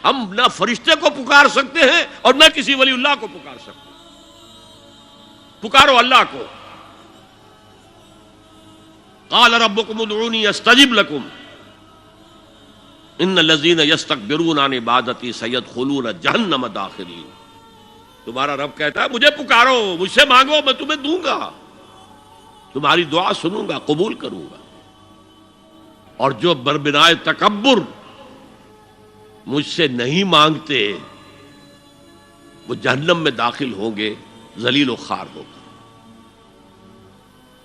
ہم نہ فرشتے کو پکار سکتے ہیں اور نہ کسی ولی اللہ کو پکار سکتے ہیں. پکارو اللہ کو. قال ربکم ادعونی استجب لکم ان الذین یستکبرون عن عبادتی سیدخلون جہنم داخرین. تمہارا رب کہتا ہے مجھے پکارو، مجھ سے مانگو، میں تمہیں دوں گا، تمہاری دعا سنوں گا، قبول کروں گا. اور جو بربنائے تکبر مجھ سے نہیں مانگتے وہ جہنم میں داخل ہوں گے، ذلیل و خوار ہو کر.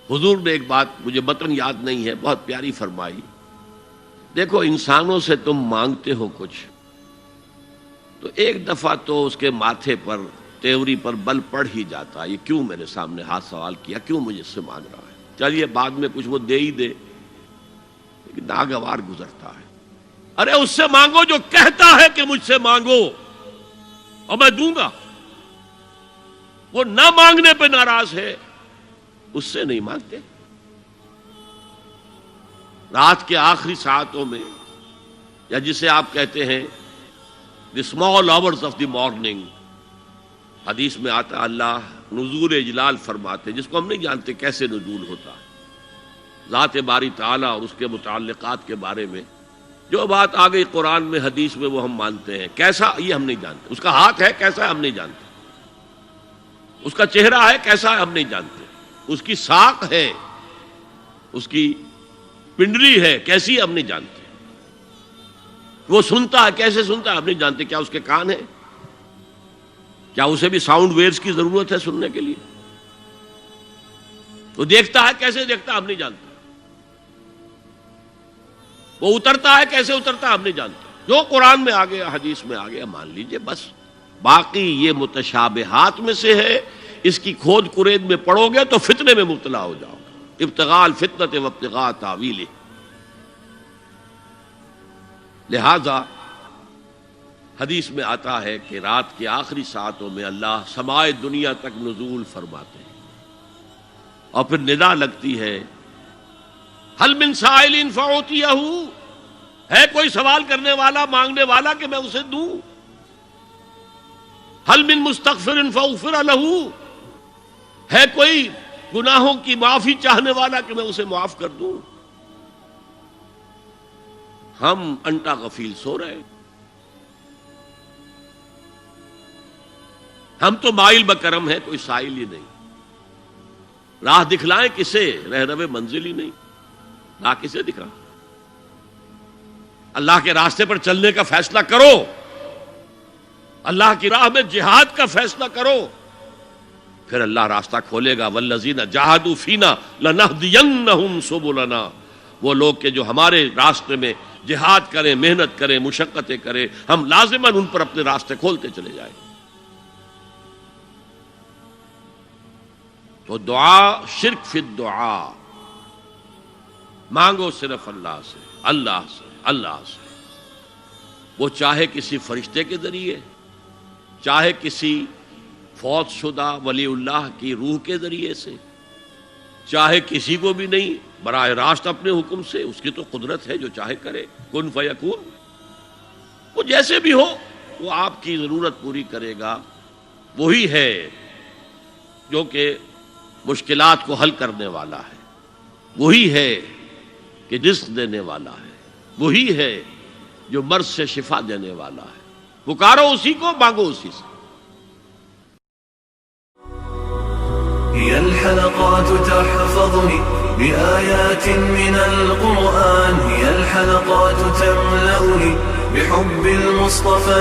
حضور نے ایک بات مجھے متن یاد نہیں ہے، بہت پیاری فرمائی. دیکھو انسانوں سے تم مانگتے ہو کچھ تو ایک دفعہ تو اس کے ماتھے پر تیوری پر بل پڑ ہی جاتا ہے، یہ کیوں میرے سامنے ہاتھ سوال کیا، کیوں مجھے اس سے مانگ رہا ہے، چلیے بعد میں کچھ وہ دے ہی دے. لیکن ناگوار گزرتا ہے. ارے اس سے مانگو جو کہتا ہے کہ مجھ سے مانگو اور میں دوں گا. وہ نہ مانگنے پہ ناراض ہے، اس سے نہیں مانگتے. رات کے آخری ساعتوں میں، یا جسے آپ کہتے ہیں the small hours of the morning, حدیث میں آتا اللہ نزول اجلال فرماتے، جس کو ہم نہیں جانتے کیسے نزول ہوتا ہے. ذات باری تعالیٰ اور اس کے متعلقات کے بارے میں جو بات آ گئی قرآن میں حدیث میں وہ ہم مانتے ہیں. کیسا یہ ہم نہیں جانتے. اس کا ہاتھ ہے کیسا ہے ہم نہیں جانتے. اس کا چہرہ ہے کیسا ہے ہم نہیں جانتے. اس کی ساق ہے، اس کی پنڈلی ہے کیسی ہم نہیں جانتے. وہ سنتا ہے کیسے سنتا ہے ہم نہیں جانتے. کیا اس کے کان ہیں؟ کیا اسے بھی ساؤنڈ ویوز کی ضرورت ہے سننے کے لیے؟ وہ دیکھتا ہے کیسے دیکھتا ہے ہم نہیں جانتے. وہ اترتا ہے کیسے اترتا ہے ہم نہیں جانتے. جو قرآن میں آ گیا حدیث میں آ گیا مان لیجئے بس. باقی یہ متشابہات میں سے ہے، اس کی کھود کرید میں پڑو گے تو فتنے میں مبتلا ہو جاؤ گے. ابتغاء الفتنۃ وابتغاء تاویلہ. لہذا حدیث میں آتا ہے کہ رات کے آخری ساعتوں میں اللہ سمائے دنیا تک نزول فرماتے ہیں اور پھر ندا لگتی ہے حل من سائل فاعطیہ، ہے کوئی سوال کرنے والا مانگنے والا کہ میں اسے دوں. حل من مستغفر فاغفر لہ، ہے کوئی گناہوں کی معافی چاہنے والا کہ میں اسے معاف کر دوں. ہم انٹا غفیل سو رہے ہیں. ہم تو مائل بکرم ہیں، کوئی سائل ہی نہیں. راہ دکھلائیں کسے، رہنو منزل ہی نہیں. راہ کسے دکھا؟ اللہ کے راستے پر چلنے کا فیصلہ کرو، اللہ کی راہ میں جہاد کا فیصلہ کرو، پھر اللہ راستہ کھولے گا. والذین جاہدوا فینا لنہدینہم سبلنا. وہ لوگ کہ جو ہمارے راستے میں جہاد کریں، محنت کریں، مشقتیں کریں، ہم لازماً ان پر اپنے راستے کھولتے چلے جائیں. تو دعا شرک فی الدعا. مانگو صرف اللہ سے، اللہ سے، اللہ سے. وہ چاہے کسی فرشتے کے ذریعے، چاہے کسی فوت شدہ ولی اللہ کی روح کے ذریعے سے، چاہے کسی کو بھی نہیں، براہ راست اپنے حکم سے. اس کی تو قدرت ہے، جو چاہے کرے. کن فیکون. وہ جیسے بھی ہو وہ آپ کی ضرورت پوری کرے گا. وہی ہے جو کہ مشکلات کو حل کرنے والا ہے، وہی ہے کہ رزق دینے والا ہے، وہی ہے جو مرض سے شفا دینے والا ہے. پکارو اسی کو، مانگو اسی سے. هي الحلقات تحفظني بآيات من القرآن، هي الحلقات تملأني بحب المصطفى.